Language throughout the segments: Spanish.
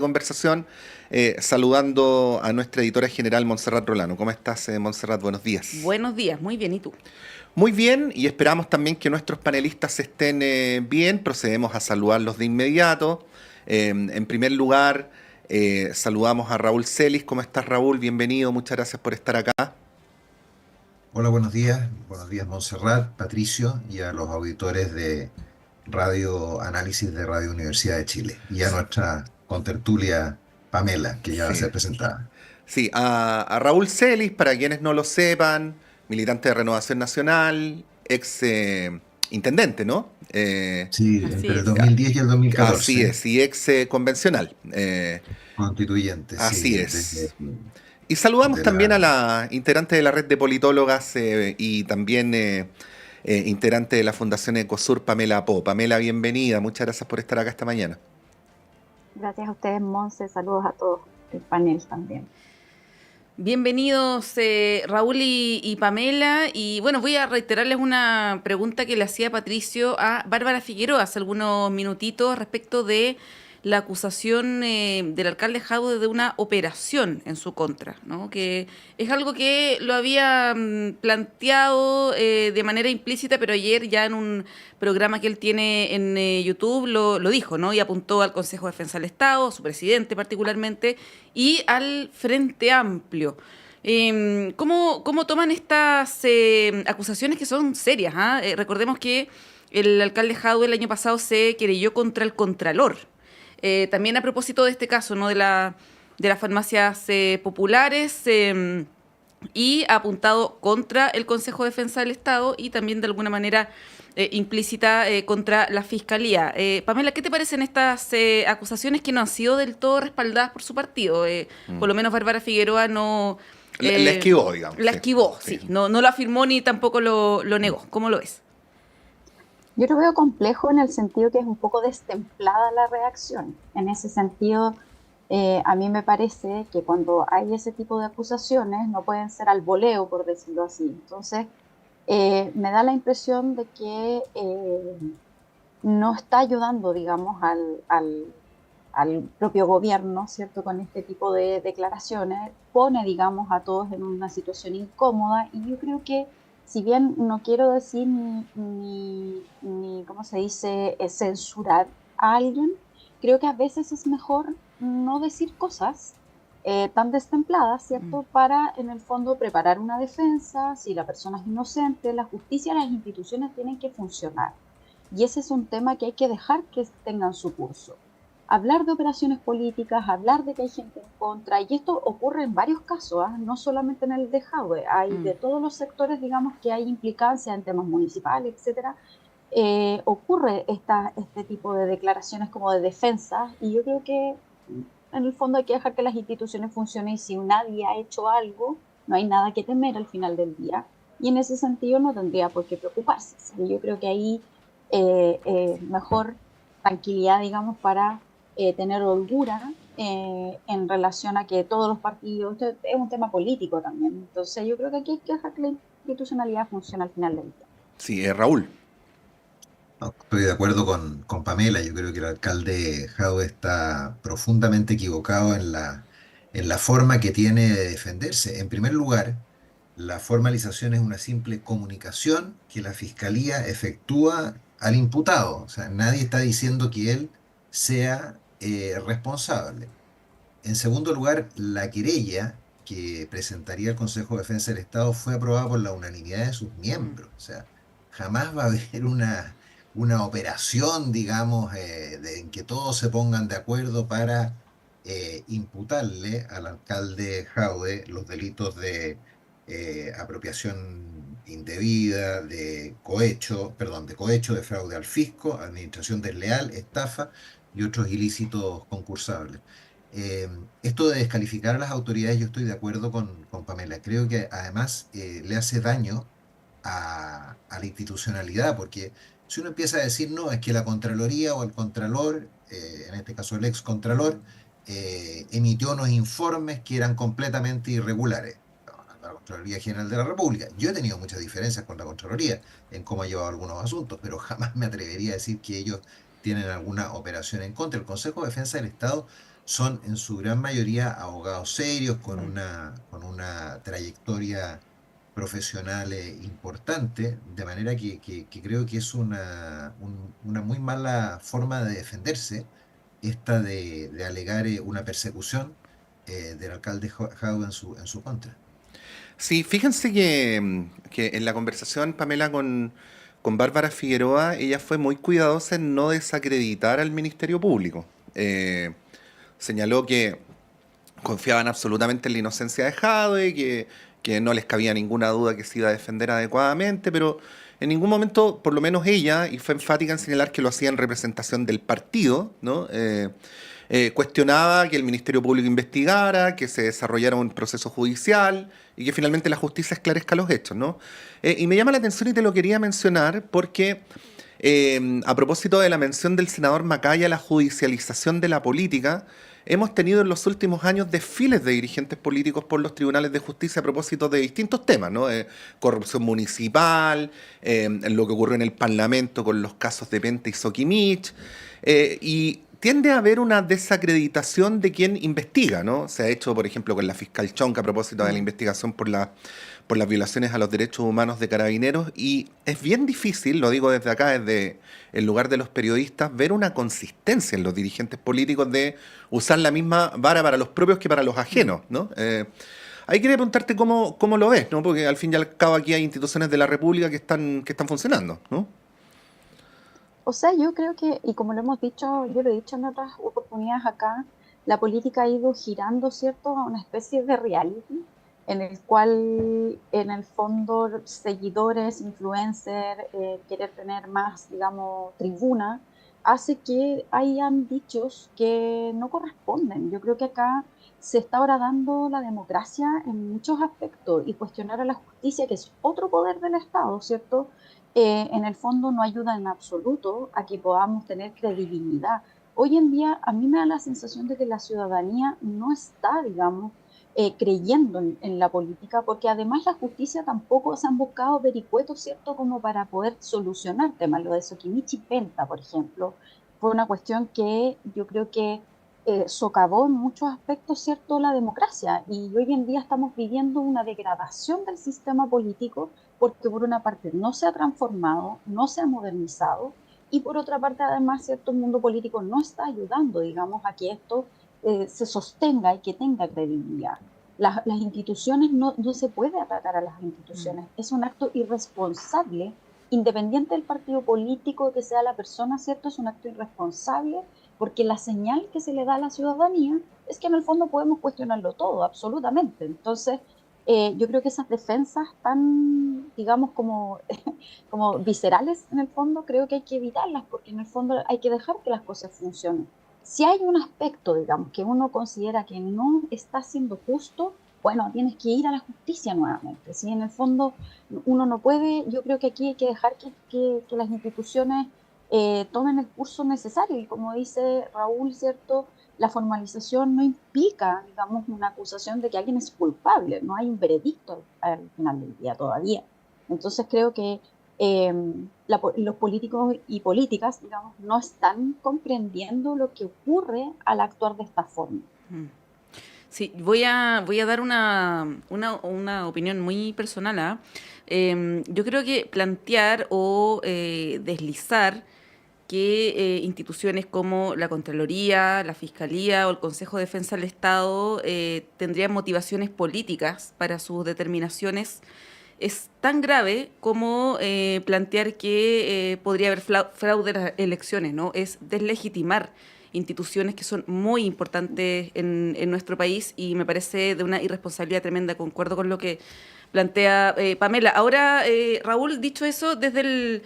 conversación, saludando a nuestra editora general Montserrat Rolano. ¿Cómo estás, Montserrat? Buenos días. Buenos días, muy bien, ¿y tú? Muy bien, y esperamos también que nuestros panelistas estén bien. Procedemos a saludarlos de inmediato. En primer lugar, saludamos a Raúl Celis. ¿Cómo estás, Raúl? Bienvenido, muchas gracias por estar acá. Hola, buenos días Montserrat, Patricio y a los auditores de Radio Análisis de Radio Universidad de Chile y a nuestra contertulia Pamela, que ya va a Sí, ser presentada. sí, a Raúl Celis, para quienes no lo sepan, militante de Renovación Nacional, ex intendente, ¿no? Sí, Así entre el es. 2010 y el Así 2014, es, y ex convencional. constituyente, Así sí, es. Y saludamos de también a la... la integrante de la red de politólogas y también integrante de la Fundación Ecosur, Pamela Po. Pamela, bienvenida. Muchas gracias por estar acá esta mañana. Gracias a ustedes, Monse. Saludos a todos el panel también. Bienvenidos Raúl y Pamela. Y bueno, voy a reiterarles una pregunta que le hacía Patricio a Bárbara Figueroa hace algunos minutitos respecto de la acusación del alcalde Jadwe de una operación en su contra, ¿no? Que es algo que lo había planteado de manera implícita, pero ayer ya en un programa que él tiene en YouTube lo dijo, ¿no? Y apuntó al Consejo de Defensa del Estado, a su presidente particularmente, y al Frente Amplio. ¿Cómo toman estas acusaciones que son serias? ¿Ah? Recordemos que el alcalde Jadwe el año pasado se querelló contra el Contralor. También a propósito de este caso, ¿no? De las farmacias populares y ha apuntado contra el Consejo de Defensa del Estado y también de alguna manera implícita contra la Fiscalía. Pamela, ¿qué te parecen estas acusaciones que no han sido del todo respaldadas por su partido? Por lo menos Bárbara Figueroa no... La esquivó, digamos. La Sí, esquivó, sí. sí. No lo afirmó ni tampoco lo negó. ¿Cómo lo ves? Yo lo veo complejo en el sentido que es un poco destemplada la reacción. En ese sentido, a mí me parece que cuando hay ese tipo de acusaciones no pueden ser al voleo, por decirlo así. Entonces, me da la impresión de que no está ayudando, digamos, al propio gobierno, ¿cierto? Con este tipo de declaraciones, pone, digamos, a todos en una situación incómoda y yo creo que, si bien no quiero decir ni ¿cómo se dice?, censurar a alguien, creo que a veces es mejor no decir cosas tan destempladas, ¿cierto? Para, en el fondo, preparar una defensa, si la persona es inocente, la justicia y las instituciones tienen que funcionar. Y ese es un tema que hay que dejar que tengan su curso. Hablar de operaciones políticas, hablar de que hay gente en contra, y esto ocurre en varios casos, ¿eh? No solamente en el de Jadwe, hay Mm. de todos los sectores, digamos, que hay implicancia en temas municipales, etcétera, ocurre este tipo de declaraciones como de defensa, y yo creo que en el fondo hay que dejar que las instituciones funcionen, y si nadie ha hecho algo, no hay nada que temer al final del día, y en ese sentido no tendría por qué preocuparse. ¿Sí? Yo creo que ahí mejor tranquilidad, digamos, para tener holgura en relación a que todos los partidos, esto es un tema político también, entonces yo creo que aquí hay que dejar que la institucionalidad funcione al final del día. Sí, Raúl. No, estoy de acuerdo con Pamela, yo creo que el alcalde Jadwe está profundamente equivocado en la forma que tiene de defenderse. En primer lugar, la formalización es una simple comunicación que la fiscalía efectúa al imputado. O sea, nadie está diciendo que él sea responsable. En segundo lugar, la querella que presentaría el Consejo de Defensa del Estado fue aprobada por la unanimidad de sus Mm. miembros. O sea, jamás va a haber una operación, digamos, en que todos se pongan de acuerdo para imputarle al alcalde Jaude los delitos de apropiación indebida, de cohecho, perdón, de cohecho, de fraude al fisco, administración desleal, estafa y otros ilícitos concursables. Eh, Esto de descalificar a las autoridades, yo estoy de acuerdo con Pamela. Creo que además le hace daño a la institucionalidad, porque si uno empieza a decir, no, es que la Contraloría o el Contralor, en este caso el ex Contralor, emitió unos informes que eran completamente irregulares. La Contraloría General de la República. Yo he tenido muchas diferencias con la Contraloría en cómo ha llevado algunos asuntos, pero jamás me atrevería a decir que ellos tienen alguna operación en contra. El Consejo de Defensa del Estado son en su gran mayoría abogados serios, con una trayectoria profesional importante, de manera que creo que es una muy mala forma de defenderse esta de alegar una persecución del alcalde Jadwe en su contra. Sí, fíjense que en la conversación, Pamela, con Bárbara Figueroa, ella fue muy cuidadosa en no desacreditar al Ministerio Público. Señaló que confiaban absolutamente en la inocencia de Jadwe, que no les cabía ninguna duda que se iba a defender adecuadamente, pero en ningún momento, por lo menos ella, y fue enfática en señalar que lo hacía en representación del partido, ¿no? Cuestionaba que el Ministerio Público investigara, que se desarrollara un proceso judicial y que finalmente la justicia esclarezca los hechos, ¿no? Y me llama la atención y te lo quería mencionar porque a propósito de la mención del senador Macaya, la judicialización de la política, hemos tenido en los últimos años desfiles de dirigentes políticos por los tribunales de justicia a propósito de distintos temas, ¿no? Corrupción municipal, lo que ocurrió en el Parlamento con los casos de Penta y Soquimich, y tiende a haber una desacreditación de quien investiga, ¿no? Se ha hecho, por ejemplo, con la fiscal Chonca a propósito de la investigación por las violaciones a los derechos humanos de Carabineros, y es bien difícil, lo digo desde acá, desde el lugar de los periodistas, ver una consistencia en los dirigentes políticos de usar la misma vara para los propios que para los ajenos, ¿no? Ahí quería preguntarte cómo lo ves, ¿no? Porque al fin y al cabo aquí hay instituciones de la República que están funcionando, ¿no? O sea, yo creo que, y como lo hemos dicho, yo lo he dicho en otras oportunidades acá, la política ha ido girando, ¿cierto?, a una especie de reality en el cual, en el fondo, seguidores, influencers, querer tener más, digamos, tribuna, hace que hayan dichos que no corresponden. Yo creo que acá se está ahora dando la democracia en muchos aspectos y cuestionar a la justicia, que es otro poder del Estado, ¿cierto? En el fondo no ayuda en absoluto a que podamos tener credibilidad. Hoy en día a mí me da la sensación de que la ciudadanía no está, digamos, creyendo en la política, porque además la justicia tampoco se han buscado vericuetos, ¿cierto?, como para poder solucionar temas. Lo de Soquimich y Penta, por ejemplo, fue una cuestión que yo creo que socavó en muchos aspectos, ¿cierto?, la democracia. Y hoy en día estamos viviendo una degradación del sistema político porque por una parte no se ha transformado, no se ha modernizado, y por otra parte además, ¿cierto?, el mundo político no está ayudando, digamos, a que esto se sostenga y que tenga credibilidad. Las instituciones no se puede atacar a las instituciones, es un acto irresponsable, independiente del partido político que sea la persona, ¿cierto? Es un acto irresponsable porque la señal que se le da a la ciudadanía es que en el fondo podemos cuestionarlo todo, absolutamente. Entonces, yo creo que esas defensas tan, digamos, como viscerales en el fondo, creo que hay que evitarlas porque en el fondo hay que dejar que las cosas funcionen. Si hay un aspecto, digamos, que uno considera que no está siendo justo, bueno, tienes que ir a la justicia nuevamente. Si en el fondo uno no puede, yo creo que aquí hay que dejar que las instituciones tomen el curso necesario. Y como dice Raúl, ¿cierto?, la formalización no implica, digamos, una acusación de que alguien es culpable. No hay un veredicto al final del día todavía. Entonces creo que los políticos y políticas, digamos, no están comprendiendo lo que ocurre al actuar de esta forma. Sí, voy a dar una opinión muy personal, ¿ah? Yo creo que plantear o deslizar que instituciones como la Contraloría, la Fiscalía o el Consejo de Defensa del Estado tendrían motivaciones políticas para sus determinaciones es tan grave como plantear que podría haber fraude en las elecciones, ¿no? Es deslegitimar instituciones que son muy importantes en nuestro país y me parece de una irresponsabilidad tremenda. Concuerdo con lo que plantea Pamela. Ahora, Raúl, dicho eso, desde el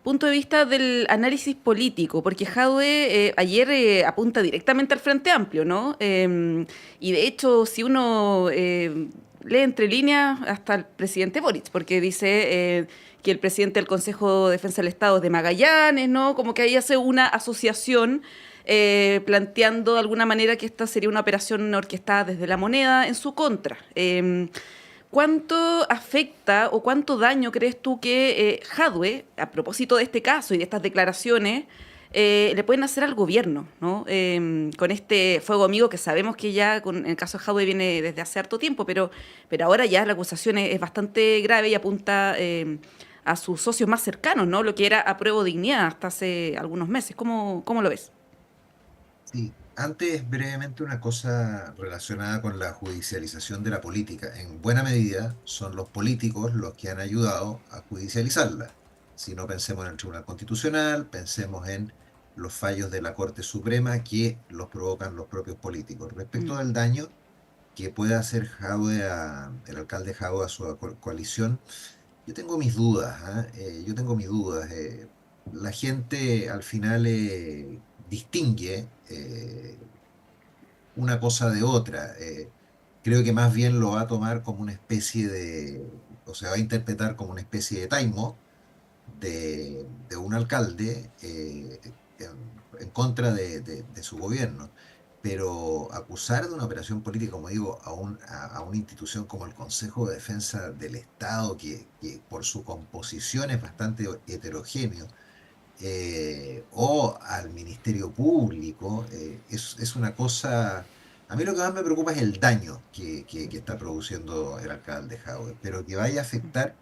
punto de vista del análisis político, porque Jadwe ayer apunta directamente al Frente Amplio, ¿no? Y de hecho, si uno lee entre líneas hasta el presidente Boric, porque dice que el presidente del Consejo de Defensa del Estado es de Magallanes, ¿no? Como que ahí hace una asociación planteando de alguna manera que esta sería una operación orquestada desde la moneda en su contra. ¿Cuánto afecta o cuánto daño crees tú que Jadwe, a propósito de este caso y de estas declaraciones, le pueden hacer al gobierno, ¿no? Con este fuego amigo que sabemos que ya, en el caso de Jadwe, viene desde hace harto tiempo, pero ahora ya la acusación es bastante grave y apunta a sus socios más cercanos, ¿no? Lo que era Apruebo Dignidad hasta hace algunos meses. ¿Cómo lo ves? Sí, antes brevemente una cosa relacionada con la judicialización de la política. En buena medida son los políticos los que han ayudado a judicializarla. Si no, pensemos en el Tribunal Constitucional, pensemos en los fallos de la Corte Suprema que los provocan los propios políticos. Respecto Mm. del daño que puede hacer el alcalde Jadwe a su coalición, yo tengo mis dudas, ¿ah? Yo tengo mis dudas. La gente al final distingue una cosa de otra. Creo que más bien lo va a tomar como una especie o se va a interpretar como una especie de taimo de un alcalde en contra de su gobierno. Pero acusar de una operación política, como digo, a una institución como el Consejo de Defensa del Estado, que por su composición es bastante heterogéneo, o al Ministerio Público, es una cosa. A mí lo que más me preocupa es el daño que está produciendo el alcalde Jadwe, pero que vaya a afectar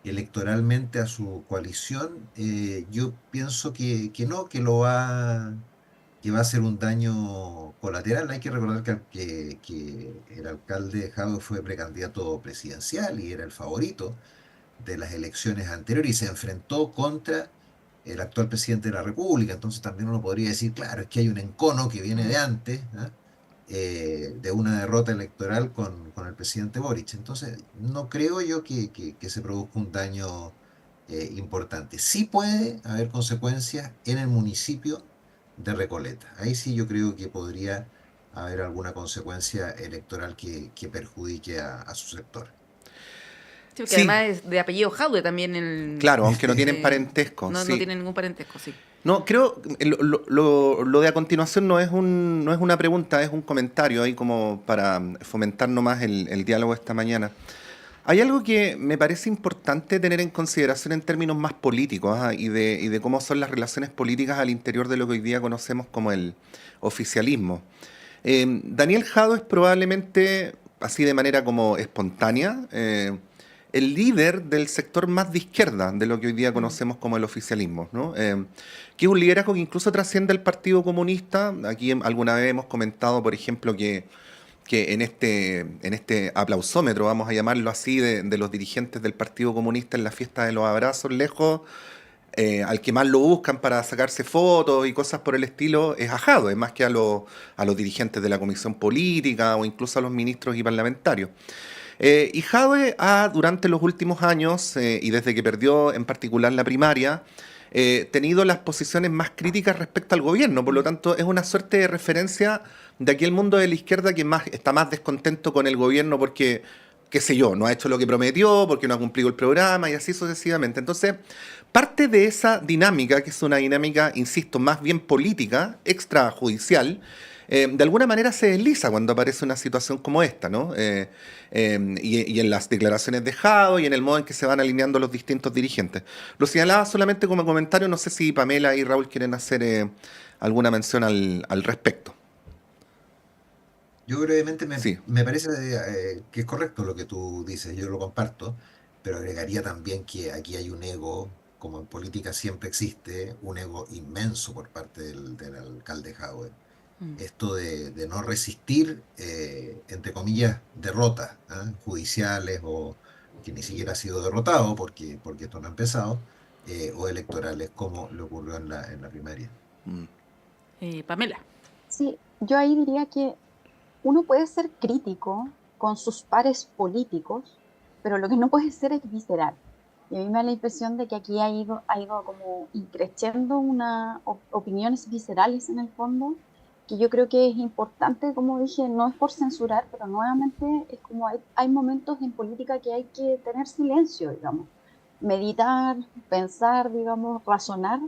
electoralmente a su coalición, yo pienso que no, que va a ser un daño colateral. Hay que recordar que el alcalde Jadwe fue precandidato presidencial y era el favorito de las elecciones anteriores y se enfrentó contra el actual presidente de la República. Entonces también uno podría decir, claro, es que hay un encono que viene de antes, ¿ah? De una derrota electoral con el presidente Boric. Entonces no creo yo que se produzca un daño importante. Sí puede haber consecuencias en el municipio de Recoleta. Ahí sí yo creo que podría haber alguna consecuencia electoral que perjudique a su sector. Sí, porque Sí, además es de apellido Jadwe también claro, aunque no tienen parentesco, no sí. tiene ningún parentesco, sí. No, creo, lo de a continuación no es una pregunta, es un comentario ahí como para fomentar nomás el diálogo esta mañana. Hay algo que me parece importante tener en consideración en términos más políticos, y de cómo son las relaciones políticas al interior de lo que hoy día conocemos como el oficialismo. Daniel Jadwe es probablemente, así de manera como espontánea, el líder del sector más de izquierda de lo que hoy día Mm. conocemos como el oficialismo, ¿no? Que es un liderazgo que incluso trasciende el Partido Comunista. Aquí alguna vez hemos comentado, por ejemplo, que en este aplausómetro, vamos a llamarlo así, de los dirigentes del Partido Comunista en la fiesta de los abrazos lejos, al que más lo buscan para sacarse fotos y cosas por el estilo, es a Jadwe, más que a los dirigentes de la Comisión Política o incluso a los ministros y parlamentarios. Y Jadwe ha, durante los últimos años, y desde que perdió en particular la primaria, tenido las posiciones más críticas respecto al gobierno. Por lo tanto, es una suerte de referencia de aquel mundo de la izquierda que está más descontento con el gobierno porque, qué sé yo, no ha hecho lo que prometió, porque no ha cumplido el programa y así sucesivamente. Entonces, parte de esa dinámica, que es una dinámica, insisto, más bien política, extrajudicial, de alguna manera se desliza cuando aparece una situación como esta, ¿no? Y en las declaraciones de Jadwe y en el modo en que se van alineando los distintos dirigentes. Lo señalaba solamente como comentario, no sé si Pamela y Raúl quieren hacer alguna mención al respecto. Yo brevemente Sí. me parece que es correcto lo que tú dices, yo lo comparto, pero agregaría también que aquí hay un ego, como en política siempre existe, un ego inmenso por parte del alcalde Jadwe. Mm. Esto de no resistir, entre comillas, derrotas, ¿ah? Judiciales o que ni siquiera ha sido derrotado porque esto no ha empezado, o electorales, como le ocurrió en la primaria. Mm. Pamela. Sí, yo ahí diría que uno puede ser crítico con sus pares políticos, pero lo que no puede ser es visceral. Y a mí me da la impresión de que aquí ha ido como increciendo opiniones viscerales en el fondo, que yo creo que es importante, como dije, no es por censurar, pero nuevamente es como hay momentos en política que hay que tener silencio, digamos, meditar, pensar, digamos, razonar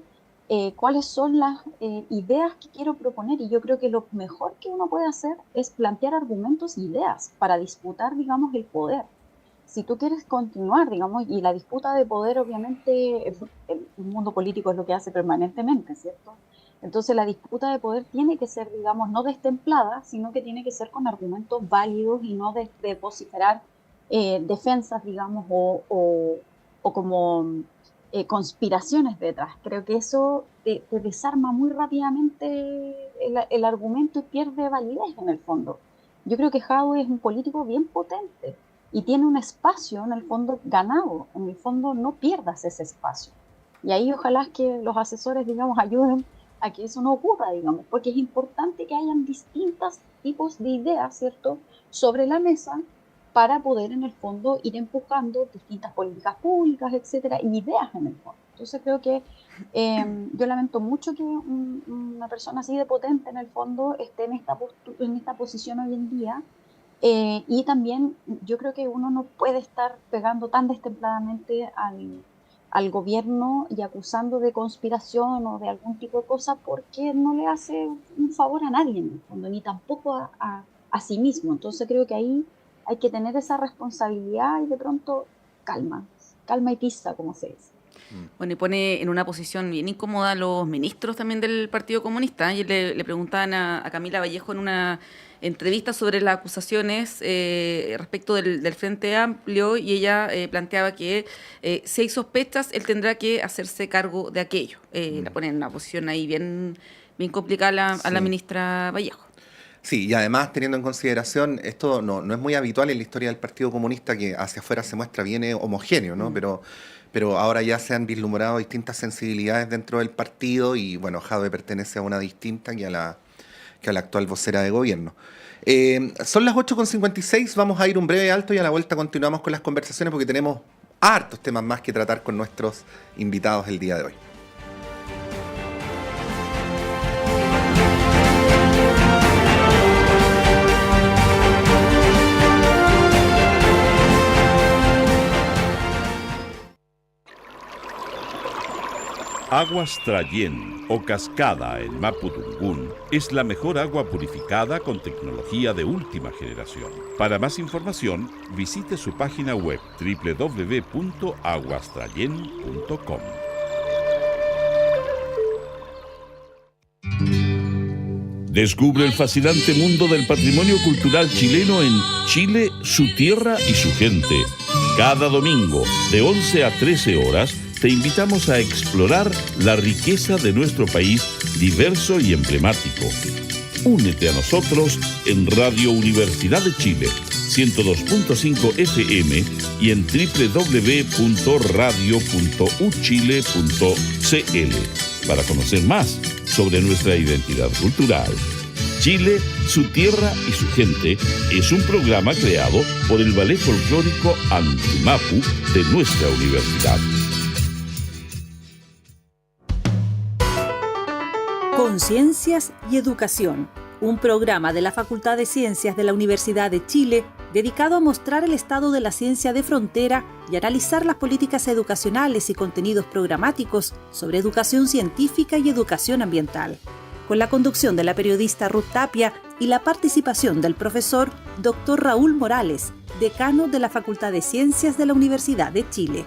cuáles son las ideas que quiero proponer. Y yo creo que lo mejor que uno puede hacer es plantear argumentos e ideas para disputar, digamos, el poder. Si tú quieres continuar, digamos, y la disputa de poder, obviamente, el mundo político es lo que hace permanentemente, ¿cierto? Entonces la disputa de poder tiene que ser, digamos, no destemplada, sino que tiene que ser con argumentos válidos y no de vociferar defensas, digamos, o como conspiraciones detrás. Creo que eso te desarma muy rápidamente el argumento y pierde validez en el fondo. Yo creo que Jadwe es un político bien potente y tiene un espacio en el fondo ganado. En el fondo no pierdas ese espacio. Y ahí ojalá que los asesores, digamos, ayuden a que eso no ocurra, digamos, porque es importante que hayan distintos tipos de ideas, ¿cierto?, sobre la mesa para poder en el fondo ir empujando distintas políticas públicas, etcétera, y ideas en el fondo. Entonces creo que yo lamento mucho que una persona así de potente en el fondo esté en esta posición hoy en día, y también yo creo que uno no puede estar pegando tan destempladamente al gobierno y acusando de conspiración o de algún tipo de cosa, porque no le hace un favor a nadie en el fondo, ni tampoco a sí mismo. Entonces creo que ahí hay que tener esa responsabilidad y de pronto calma y tiza, como se dice. Bueno, y pone en una posición bien incómoda a los ministros también del Partido Comunista. Y le preguntaban a Camila Vallejo en una entrevista sobre las acusaciones respecto del Frente Amplio, y ella planteaba que si hay sospechas, él tendrá que hacerse cargo de aquello. La pone en una posición ahí bien complicada a la ministra Vallejo. Sí, y además teniendo en consideración, esto no es muy habitual en la historia del Partido Comunista, que hacia afuera se muestra bien homogéneo, ¿no? Pero ahora ya se han vislumbrado distintas sensibilidades dentro del partido y, bueno, Jadwe pertenece a una distinta que a la actual vocera de gobierno. Son las 8:56, vamos a ir un breve alto y a la vuelta continuamos con las conversaciones porque tenemos hartos temas más que tratar con nuestros invitados el día de hoy. Aguas Trayén o Cascada en Mapudungún es la mejor agua purificada con tecnología de última generación. Para más información, visite su página web www.aguastrayen.com. Descubre el fascinante mundo del patrimonio cultural chileno en Chile, su tierra y su gente. Cada domingo, de 11 a 13 horas, te invitamos a explorar la riqueza de nuestro país diverso y emblemático. Únete a nosotros en Radio Universidad de Chile, 102.5 FM y en www.radio.uchile.cl para conocer más sobre nuestra identidad cultural. Chile, su tierra y su gente es un programa creado por el Ballet Folclórico Antumapu de nuestra universidad. Conciencias y Educación, un programa de la Facultad de Ciencias de la Universidad de Chile dedicado a mostrar el estado de la ciencia de frontera y analizar las políticas educacionales y contenidos programáticos sobre educación científica y educación ambiental, con la conducción de la periodista Ruth Tapia y la participación del profesor Dr. Raúl Morales, decano de la Facultad de Ciencias de la Universidad de Chile.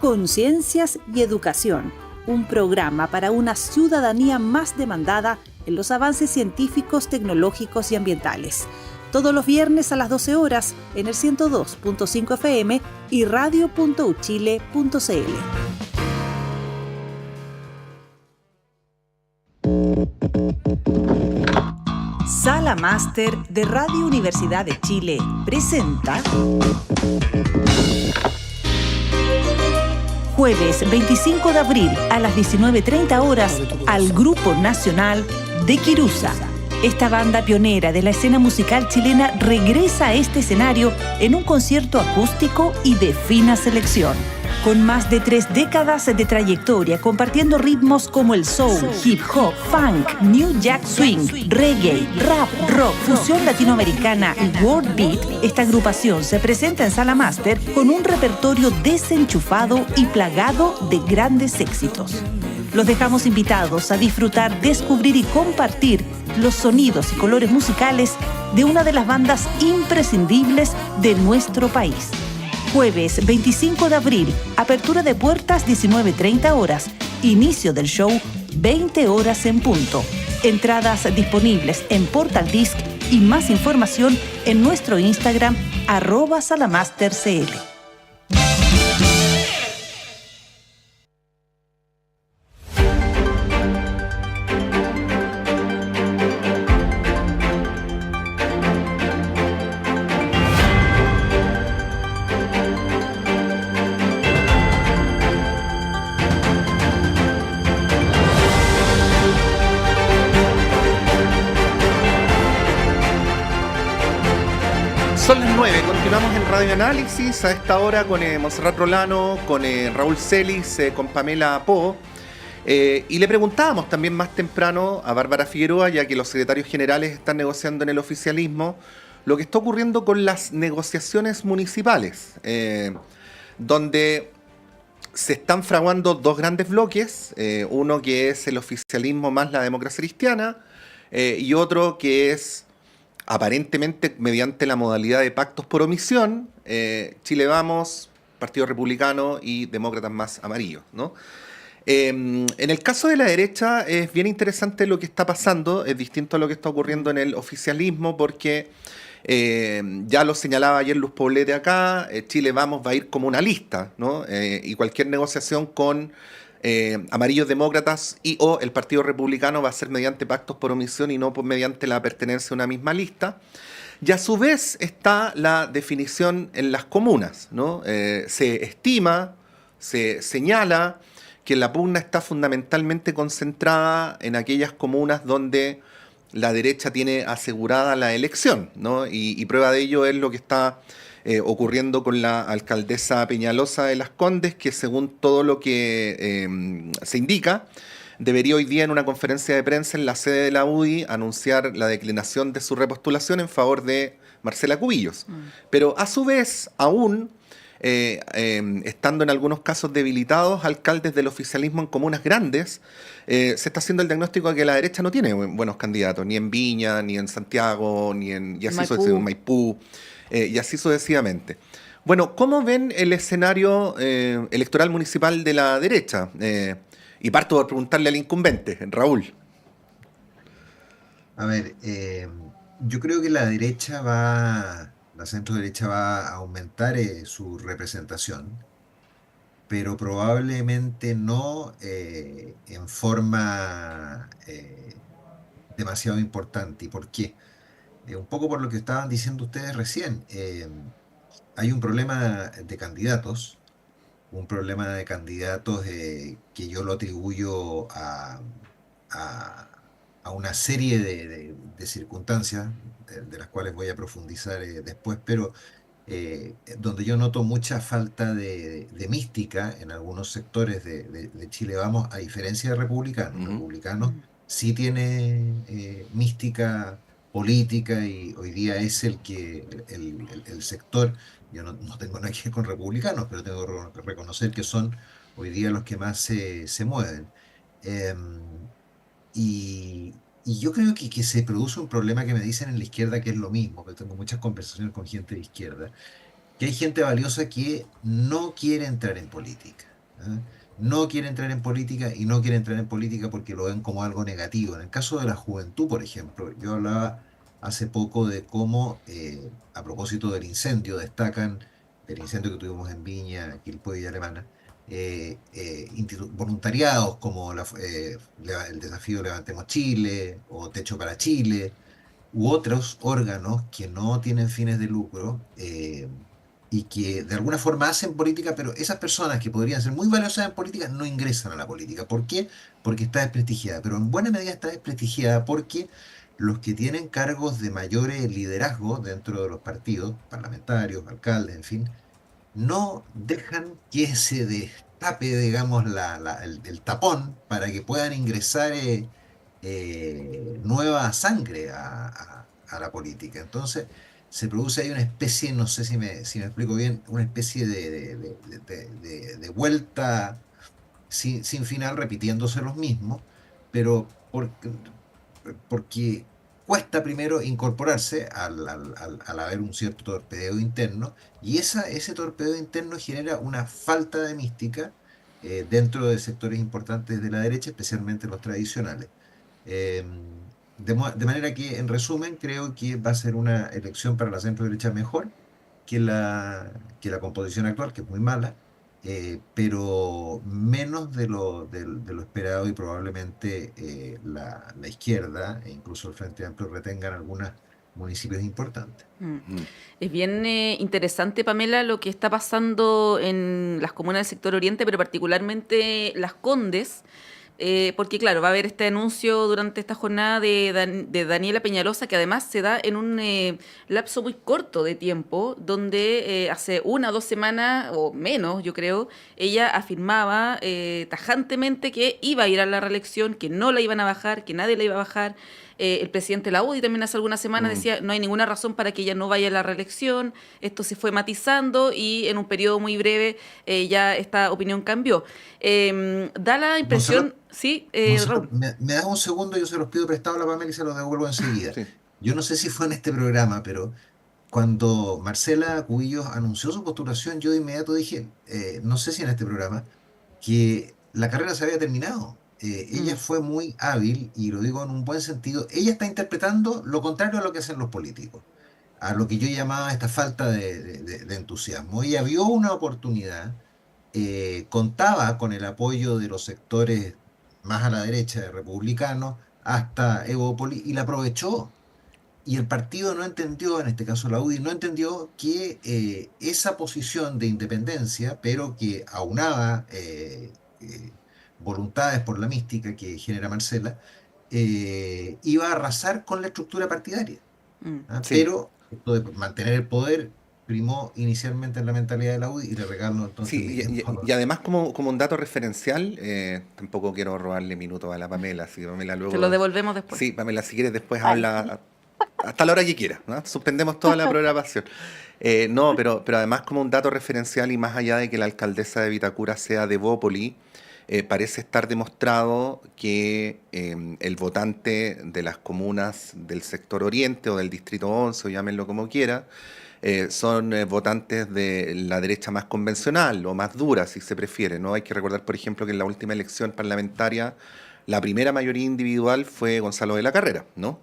Conciencias y Educación, un programa para una ciudadanía más demandada en los avances científicos, tecnológicos y ambientales. Todos los viernes a las 12 horas en el 102.5 FM y radio.uchile.cl. Sala Máster de Radio Universidad de Chile presenta jueves 25 de abril a las 19:30 horas al Grupo Nacional de Quirusa. Esta banda pionera de la escena musical chilena regresa a este escenario en un concierto acústico y de fina selección. Con más de 3 décadas de trayectoria, compartiendo ritmos como el soul, hip hop, funk, new jack swing, reggae, rap, rock, fusión latinoamericana y world beat, esta agrupación se presenta en Sala Máster con un repertorio desenchufado y plagado de grandes éxitos. Los dejamos invitados a disfrutar, descubrir y compartir los sonidos y colores musicales de una de las bandas imprescindibles de nuestro país. Jueves 25 de abril, apertura de puertas 19:30 horas, inicio del show 20 horas en punto. Entradas disponibles en Portal Disc y más información en nuestro Instagram @salamastercl. Son las 9, continuamos en Radio Análisis a esta hora con Montserrat Rolano, con Raúl Celis, con Pamela Po. Y le preguntábamos también más temprano a Bárbara Figueroa, ya que los secretarios generales están negociando en el oficialismo, lo que está ocurriendo con las negociaciones municipales, donde se están fraguando dos grandes bloques, uno que es el oficialismo más la democracia cristiana, y otro que es aparentemente mediante la modalidad de pactos por omisión, Chile Vamos, Partido Republicano y Demócratas Más Amarillos, ¿no? En el caso de la derecha es bien interesante lo que está pasando, es distinto a lo que está ocurriendo en el oficialismo porque ya lo señalaba ayer Luz Poblete acá, Chile Vamos va a ir como una lista, ¿no? Y cualquier negociación con amarillos demócratas y o el Partido Republicano va a ser mediante pactos por omisión y no mediante la pertenencia a una misma lista. Y a su vez está la definición en las comunas, ¿no? Se estima, se señala que la pugna está fundamentalmente concentrada en aquellas comunas donde la derecha tiene asegurada la elección, ¿no? Y prueba de ello es lo que está ocurriendo con la alcaldesa Peñalosa de Las Condes, que según todo lo que se indica, debería hoy día en una conferencia de prensa en la sede de la UDI anunciar la declinación de su repostulación en favor de Marcela Cubillos. Pero a su vez, aún estando en algunos casos debilitados, alcaldes del oficialismo en comunas grandes, se está haciendo el diagnóstico de que la derecha no tiene buenos candidatos, ni en Viña, ni en Santiago, ni en Maipú, y así sucesivamente. Bueno, ¿cómo ven el escenario electoral municipal de la derecha? Y parto por preguntarle al incumbente, Raúl. A ver, yo creo que la centro derecha va a aumentar su representación, pero probablemente no en forma demasiado importante. ¿Y por qué? Un poco por lo que estaban diciendo ustedes recién. Hay un problema de candidatos, que yo lo atribuyo a una serie de circunstancias, de las cuales voy a profundizar después, pero donde yo noto mucha falta de mística en algunos sectores de Chile Vamos, a diferencia de Republicanos. Republicanos sí tiene mística política y hoy día es el sector, yo no tengo nada que ver con Republicanos, pero tengo que reconocer que son hoy día los que más se mueven. Y yo creo que se produce un problema que me dicen en la izquierda que es lo mismo, que tengo muchas conversaciones con gente de izquierda, que hay gente valiosa que no quiere entrar en política. No quiere entrar en política y no quiere entrar en política porque lo ven como algo negativo. En el caso de la juventud, por ejemplo, yo hablaba hace poco de cómo, a propósito del incendio, destacan del incendio que tuvimos en Viña, Quilpué y Alemana, voluntariados como el desafío Levantemos Chile o Techo para Chile u otros órganos que no tienen fines de lucro y que de alguna forma hacen política, pero esas personas que podrían ser muy valiosas en política no ingresan a la política. ¿Por qué? Porque está desprestigiada, pero en buena medida está desprestigiada porque los que tienen cargos de mayor liderazgo dentro de los partidos, parlamentarios, alcaldes, en fin, no dejan que se destape, digamos, el tapón para que puedan ingresar nueva sangre a la política. Entonces, se produce ahí una especie, no sé si me explico bien, una especie de vuelta sin final, repitiéndose los mismos, pero porque cuesta primero incorporarse al haber un cierto torpedeo interno, y ese torpedeo interno genera una falta de mística dentro de sectores importantes de la derecha, especialmente los tradicionales. Eh, de manera que, en resumen, creo que va a ser una elección para la centro derecha mejor que la composición actual, que es muy mala, pero menos de lo esperado, y probablemente la izquierda e incluso el Frente Amplio retengan algunos municipios importantes. Mm. Es bien interesante, Pamela, lo que está pasando en las comunas del sector oriente, pero particularmente Las Condes, porque claro, va a haber este anuncio durante esta jornada de Daniela Peñalosa, que además se da en un lapso muy corto de tiempo, donde hace 1 o 2 semanas, o menos, yo creo, ella afirmaba tajantemente que iba a ir a la reelección, que no la iban a bajar, que nadie la iba a bajar. El presidente de la UDI también hace algunas semanas decía no hay ninguna razón para que ella no vaya a la reelección. Esto se fue matizando y en un periodo muy breve ya esta opinión cambió. Da la impresión, sí, Raúl. Me das un segundo, yo se los pido prestado a la Pamela y se los devuelvo enseguida. Sí. Yo no sé si fue en este programa, pero cuando Marcela Cubillos anunció su postulación, yo de inmediato dije, no sé si en este programa, que la carrera se había terminado. Ella fue muy hábil, y lo digo en un buen sentido. Ella está interpretando lo contrario a lo que hacen los políticos, a lo que yo llamaba esta falta de entusiasmo. Ella vio una oportunidad, contaba con el apoyo de los sectores más a la derecha, de republicanos, hasta Evópolis, y la aprovechó. Y el partido no entendió, en este caso la UDI, no entendió que esa posición de independencia, pero que aunaba voluntades por la mística que genera Marcela, iba a arrasar con la estructura partidaria. Mm. ¿Ah? Sí. Pero esto de mantener el poder primó inicialmente en la mentalidad de la UDI, y le regaló entonces Sí, y además como un dato referencial, tampoco quiero robarle minutos a la Pamela, así que Pamela Se lo luego... devolvemos después. Sí, Pamela, si quieres después Ay. habla hasta la hora que quieras, ¿no? Suspendemos toda la programación. No, pero además como un dato referencial, y más allá de que la alcaldesa de Vitacura sea de Bópoli, parece estar demostrado que el votante de las comunas del sector oriente o del distrito 11, o llámenlo como quiera, son votantes de la derecha más convencional o más dura, si se prefiere, ¿no? Hay que recordar, por ejemplo, que en la última elección parlamentaria la primera mayoría individual fue Gonzalo de la Carrera, ¿no?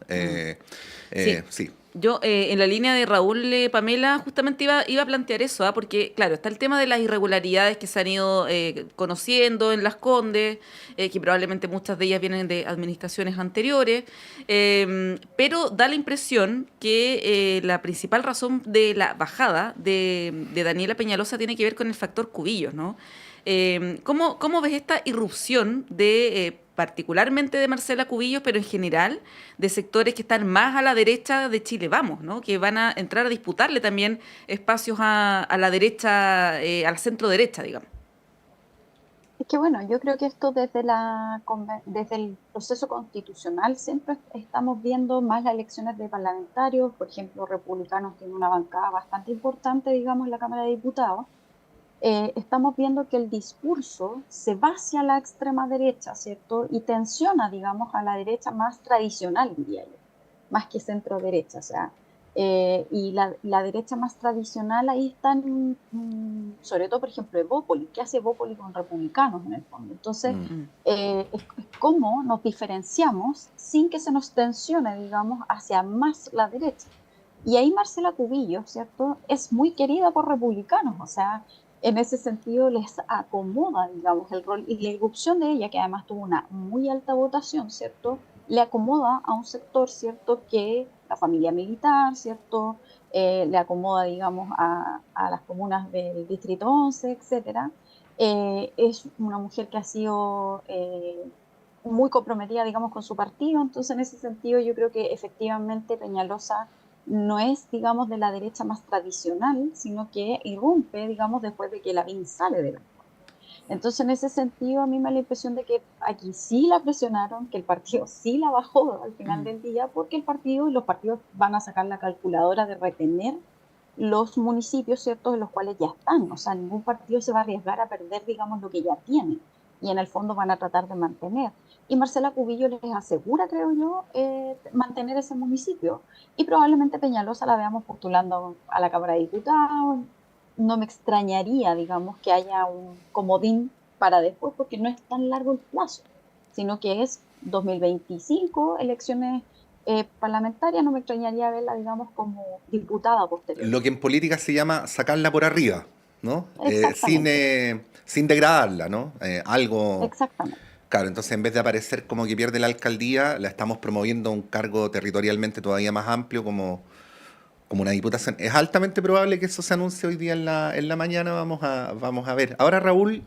Sí. Yo, en la línea de Raúl, Pamela, justamente iba a plantear eso, porque, claro, está el tema de las irregularidades que se han ido conociendo en Las Condes, que probablemente muchas de ellas vienen de administraciones anteriores, pero da la impresión que la principal razón de la bajada de Daniela Peñalosa tiene que ver con el factor Cubillos, ¿no? ¿Cómo ves esta irrupción de particularmente de Marcela Cubillos, pero en general de sectores que están más a la derecha de Chile Vamos, ¿no? Que van a entrar a disputarle también espacios a la derecha, a la centro derecha, digamos? Es que bueno, yo creo que esto desde el proceso constitucional siempre estamos viendo más las elecciones de parlamentarios. Por ejemplo, republicanos tienen una bancada bastante importante, digamos, en la Cámara de Diputados. Estamos viendo que el discurso se va hacia la extrema derecha, ¿cierto? Y tensiona, digamos, a la derecha más tradicional, diría yo, más que centro derecha. O sea, y la derecha más tradicional, ahí están, sobre todo, por ejemplo, Evópolis. ¿Qué hace Evópolis con republicanos en el fondo? Entonces, es cómo nos diferenciamos sin que se nos tensione, digamos, hacia más la derecha. Y ahí Marcela Cubillos, ¿cierto?, es muy querida por republicanos. O sea, en ese sentido les acomoda, digamos, el rol, y la irrupción de ella, que además tuvo una muy alta votación, ¿cierto?, le acomoda a un sector, ¿cierto?, que la familia militar, ¿cierto?, le acomoda, digamos, a las comunas del Distrito 11, etcétera. Es una mujer que ha sido muy comprometida, digamos, con su partido. Entonces, en ese sentido, yo creo que efectivamente Peñalosa no es, digamos, de la derecha más tradicional, sino que irrumpe, digamos, después de que Lavín sale de la... Entonces, en ese sentido, a mí me da la impresión de que aquí sí la presionaron, que el partido sí la bajó al final del día, porque el partido y los partidos van a sacar la calculadora de retener los municipios, ¿cierto?, en los cuales ya están. O sea, ningún partido se va a arriesgar a perder, digamos, lo que ya tiene, y en el fondo van a tratar de mantener. Y Marcela Cubillos les asegura, creo yo, mantener ese municipio. Y probablemente Peñalosa la veamos postulando a la Cámara de Diputados. No me extrañaría, digamos, que haya un comodín para después, porque no es tan largo el plazo, sino que es 2025, elecciones parlamentarias. No me extrañaría verla, digamos, como diputada Lo posteriormente. que en política se llama sacarla por arriba, ¿no? Exactamente, Sin degradarla, ¿no? Algo, exactamente. claro, entonces en vez de aparecer como que pierde la alcaldía, la estamos promoviendo a un cargo territorialmente todavía más amplio como una diputación. Es altamente probable que eso se anuncie hoy día en la mañana, vamos a ver. Ahora, Raúl,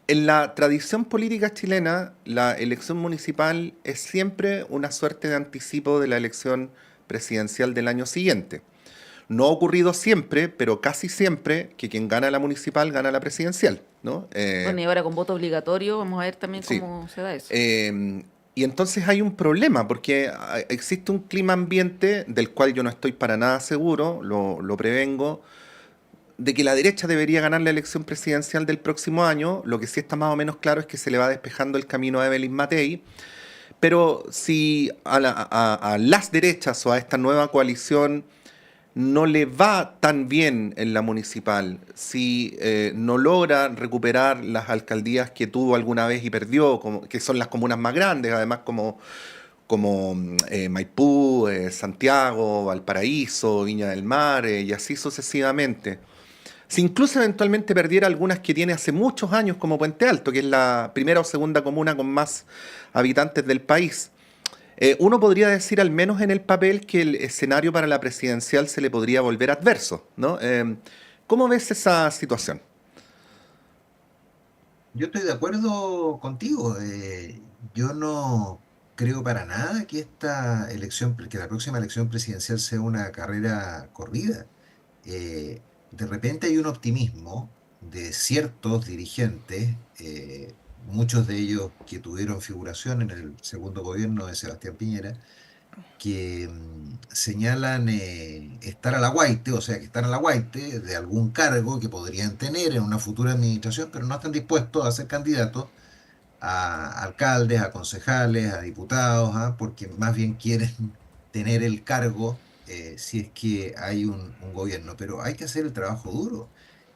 en la tradición política chilena, la elección municipal es siempre una suerte de anticipo de la elección presidencial del año siguiente. No ha ocurrido siempre, pero casi siempre, que quien gana la municipal gana la presidencial, ¿no? Bueno, y ahora con voto obligatorio, vamos a ver también Sí. cómo se da eso. Y entonces hay un problema, porque existe un clima ambiente del cual yo no estoy para nada seguro, lo prevengo, de que la derecha debería ganar la elección presidencial del próximo año. Lo que sí está más o menos claro es que se le va despejando el camino a Evelyn Matei. Pero si a las derechas o a esta nueva coalición no le va tan bien en la municipal, si no logra recuperar las alcaldías que tuvo alguna vez y perdió, que son las comunas más grandes, además como Maipú, Santiago, Valparaíso, Viña del Mar, y así sucesivamente. Si incluso eventualmente perdiera algunas que tiene hace muchos años, como Puente Alto, que es la primera o segunda comuna con más habitantes del país, uno podría decir, al menos en el papel, que el escenario para la presidencial se le podría volver adverso, ¿no? ¿Cómo ves esa situación? Yo estoy de acuerdo contigo. Yo no creo para nada que esta elección, que la próxima elección presidencial sea una carrera corrida. De repente hay un optimismo de ciertos dirigentes, muchos de ellos que tuvieron figuración en el segundo gobierno de Sebastián Piñera, que señalan estar a la guaite, o sea, que están a la guaite de algún cargo que podrían tener en una futura administración, pero no están dispuestos a ser candidatos a alcaldes, a concejales, a diputados, ¿ah? Porque más bien quieren tener el cargo si es que hay un gobierno, pero hay que hacer el trabajo duro.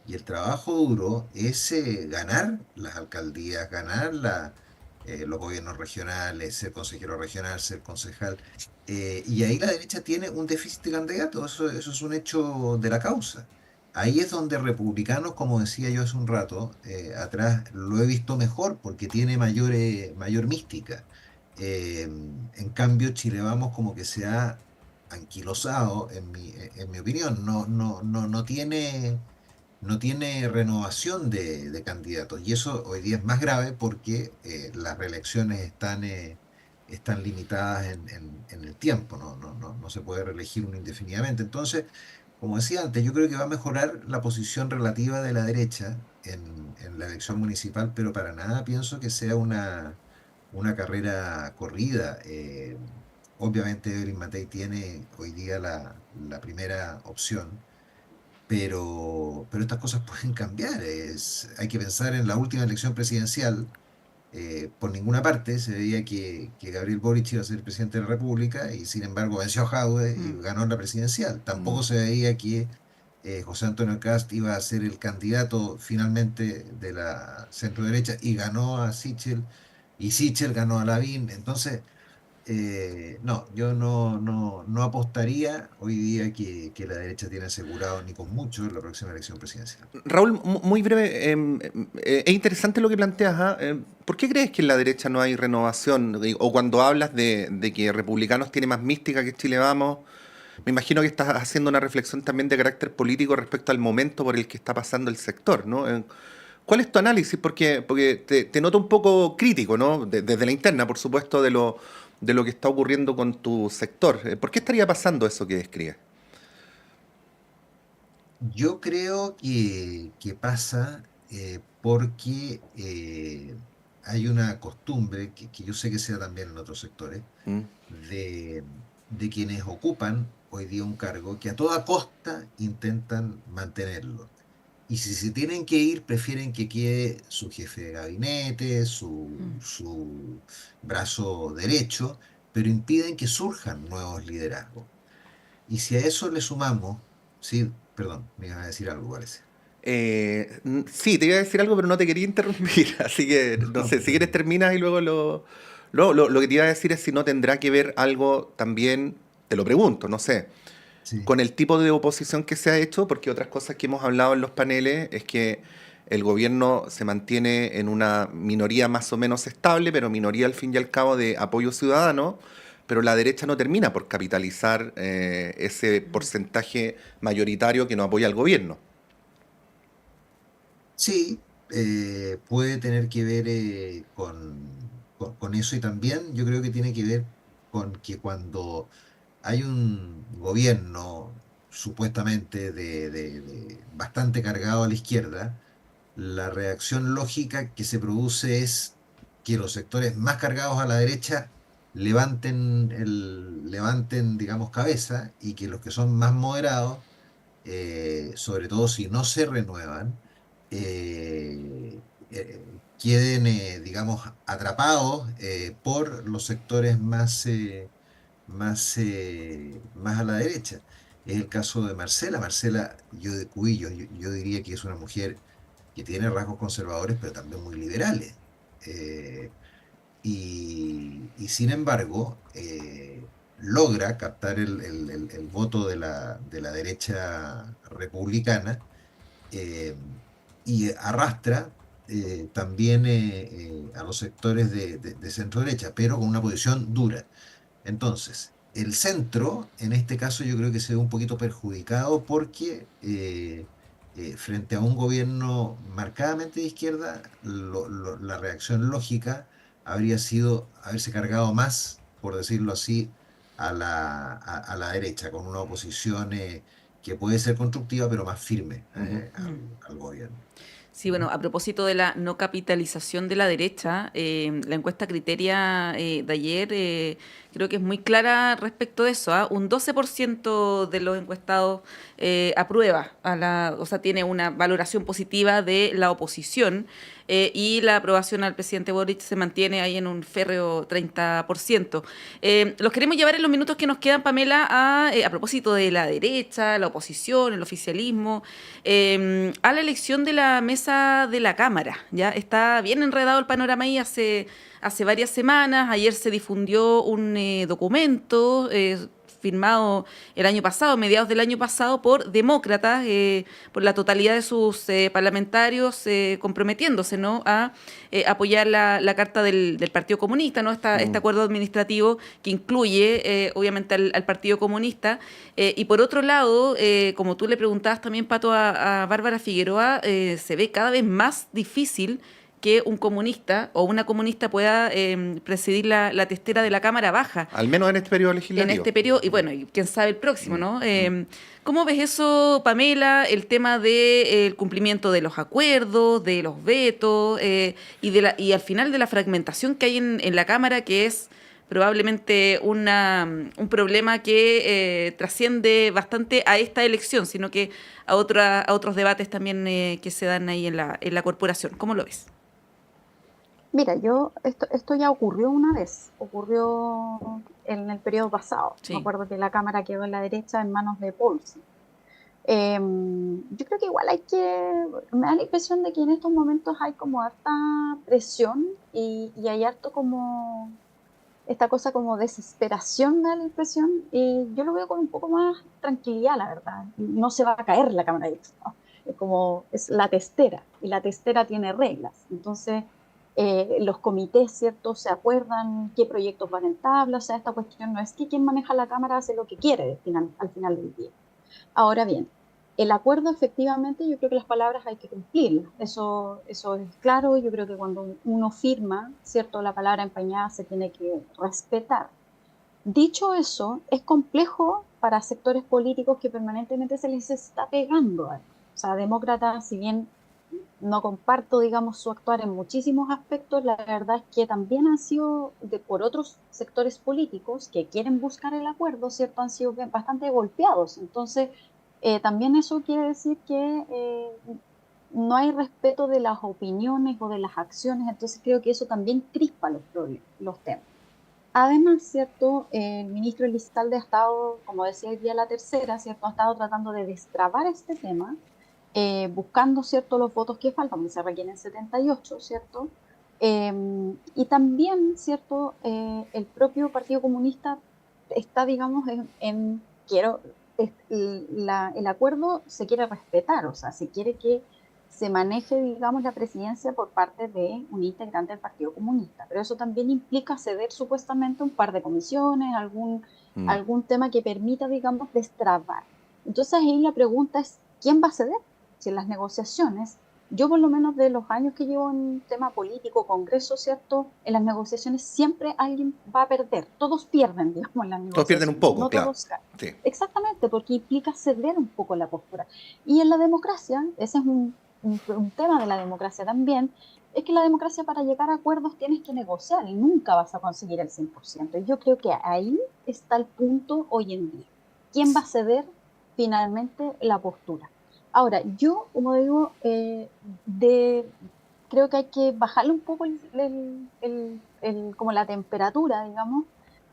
Y el trabajo duro es ganar las alcaldías, ganar los gobiernos regionales, ser consejero regional, ser concejal. Y ahí la derecha tiene un déficit de candidatos, eso es un hecho de la causa. Ahí es donde republicanos, como decía yo hace un rato, atrás lo he visto mejor porque tiene mayor mística. En cambio, Chile Vamos como que se ha anquilosado, en mi opinión, no tiene renovación de candidatos. Y eso hoy día es más grave porque las reelecciones están limitadas en el tiempo, no se puede reelegir uno indefinidamente. Entonces, como decía antes, yo creo que va a mejorar la posición relativa de la derecha en la elección municipal, pero para nada pienso que sea una carrera corrida. Obviamente Evelyn Matei tiene hoy día la primera opción, pero estas cosas pueden cambiar. Hay que pensar en la última elección presidencial. Por ninguna parte se veía que Gabriel Boric iba a ser presidente de la República y sin embargo venció a Jadwe y Mm, ganó la presidencial. mm. Tampoco se veía que José Antonio Cast iba a ser el candidato finalmente de la centro derecha y ganó a Sichel y Sichel ganó a Lavín. Entonces, no, yo no apostaría hoy día que la derecha tiene asegurado ni con mucho la próxima elección presidencial. Raúl, muy breve, es interesante lo que planteas, ¿ah? ¿Por qué crees que en la derecha no hay renovación? O cuando hablas de que Republicanos tiene más mística que Chile Vamos, me imagino que estás haciendo una reflexión también de carácter político respecto al momento por el que está pasando el sector, ¿no? ¿Cuál es tu análisis? Porque te noto un poco crítico, ¿no? Desde la interna, por supuesto, de lo que está ocurriendo con tu sector. ¿Por qué estaría pasando eso que describes? Yo creo que pasa porque hay una costumbre, que yo sé que sea también en otros sectores, ¿Mm? de, de quienes ocupan hoy día un cargo que a toda costa intentan mantenerlo. Y si se tienen que ir, prefieren que quede su jefe de gabinete, Mm. su brazo derecho, pero impiden que surjan nuevos liderazgos. Y si a eso le sumamos, sí, perdón, me ibas a decir algo, parece. Sí, te iba a decir algo, pero no te quería interrumpir, así que no sé, si quieres terminas y luego lo que te iba a decir es si no tendrá que ver algo también, te lo pregunto, no sé, Sí. con el tipo de oposición que se ha hecho, porque otras cosas que hemos hablado en los paneles es que el gobierno se mantiene en una minoría más o menos estable, pero minoría al fin y al cabo de apoyo ciudadano, pero la derecha no termina por capitalizar ese porcentaje mayoritario que no apoya al gobierno. Sí, puede tener que ver con eso y también yo creo que tiene que ver con que cuando hay un gobierno supuestamente de bastante cargado a la izquierda, la reacción lógica que se produce es que los sectores más cargados a la derecha levanten, digamos, cabeza y que los que son más moderados, sobre todo si no se renuevan, queden, digamos, atrapados por los sectores más a la derecha. Es el caso de Marcela. Marcela Cubillo, yo diría que es una mujer que tiene rasgos conservadores, pero también muy liberales. Eh, y sin embargo, logra captar el voto de la derecha republicana, eh, y arrastra también a los sectores de centro derecha, pero con una posición dura. Entonces, el centro, en este caso, yo creo que se ve un poquito perjudicado porque frente a un gobierno marcadamente de izquierda, la reacción lógica habría sido haberse cargado más, por decirlo así, a la derecha, con una oposición que puede ser constructiva, pero más firme Ujú. al gobierno. Sí, bueno, a propósito de la no capitalización de la derecha, la encuesta Criteria de ayer creo que es muy clara respecto de eso. Un 12% de los encuestados aprueba, o sea, tiene una valoración positiva de la oposición y la aprobación al presidente Boric se mantiene ahí en un férreo 30%. Los queremos llevar en los minutos que nos quedan, Pamela, a propósito de la derecha, la oposición, el oficialismo, a la elección de la mesa de la Cámara. Ya está bien enredado el panorama ahí hace varias semanas. Ayer se difundió un documento firmado el año pasado, mediados del año pasado, por demócratas, por la totalidad de sus parlamentarios comprometiéndose, ¿no?, a apoyar la carta del Partido Comunista, ¿no?, este Mm. acuerdo administrativo que incluye obviamente al Partido Comunista. Y por otro lado, como tú le preguntabas también, Pato, a Bárbara Figueroa, se ve cada vez más difícil que un comunista o una comunista pueda presidir la testera de la Cámara Baja Al menos en este periodo en legislativo. este periodo, y bueno, y quién sabe el próximo, Mm, ¿no? mm. ¿Cómo ves eso, Pamela? El tema del cumplimiento de los acuerdos, de los vetos, y al final de la fragmentación que hay en la Cámara, que es probablemente un problema que trasciende bastante a esta elección, sino que a otros debates también que se dan ahí en la corporación. ¿Cómo lo ves? Mira, esto ya ocurrió una vez, ocurrió en el periodo pasado. Me Sí. acuerdo que la Cámara quedó en la derecha en manos de Paulson. Yo creo que igual me da la impresión de que en estos momentos hay como harta presión y hay harto como esta cosa como desesperación, me da la impresión, y yo lo veo con un poco más tranquilidad, la verdad. No se va a caer la Cámara de Diputados. Es como, es la testera, y la testera tiene reglas. Entonces, los comités, ¿cierto?, se acuerdan qué proyectos van en tabla. O sea, esta cuestión no es que quien maneja la Cámara hace lo que quiere al final del día. Ahora bien, el acuerdo efectivamente, yo creo que las palabras hay que cumplirlas, eso es claro. Yo creo que cuando uno firma, ¿cierto?, la palabra empeñada se tiene que respetar. Dicho eso, es complejo para sectores políticos que permanentemente se les está pegando algo. O sea, demócratas, si bien no comparto, digamos, su actuar en muchísimos aspectos, la verdad es que también han sido, por otros sectores políticos que quieren buscar el acuerdo, ¿cierto?, han sido bastante golpeados. Entonces, también eso quiere decir que no hay respeto de las opiniones o de las acciones. Entonces creo que eso también crispa los temas. Además, ¿cierto?, el ministro Elizalde ha estado, como decía hoy día la tercera, ¿cierto?, ha estado tratando de destrabar este tema, buscando, ¿cierto?, los votos que faltan, porque se requieren 78, ¿cierto? Y también, ¿cierto?, el propio Partido Comunista está, digamos, el acuerdo se quiere respetar, o sea, se quiere que se maneje, digamos, la presidencia por parte de un integrante del Partido Comunista, pero eso también implica ceder supuestamente un par de comisiones, Mm. algún tema que permita, digamos, destrabar. Entonces ahí la pregunta es, ¿quién va a ceder? Si en las negociaciones, yo por lo menos de los años que llevo en tema político, Congreso, ¿cierto? En las negociaciones siempre alguien va a perder, todos pierden, digamos, en las Todos pierden un negociaciones, poco, no claro. todos ganan. Sí. Exactamente, porque implica ceder un poco la postura. Y en la democracia, ese es un tema de la democracia también, es que la democracia para llegar a acuerdos tienes que negociar y nunca vas a conseguir el 100%. Y yo creo que ahí está el punto hoy en día. ¿Quién va a ceder finalmente la postura? Ahora, yo, como digo, creo que hay que bajarle un poco como la temperatura, digamos,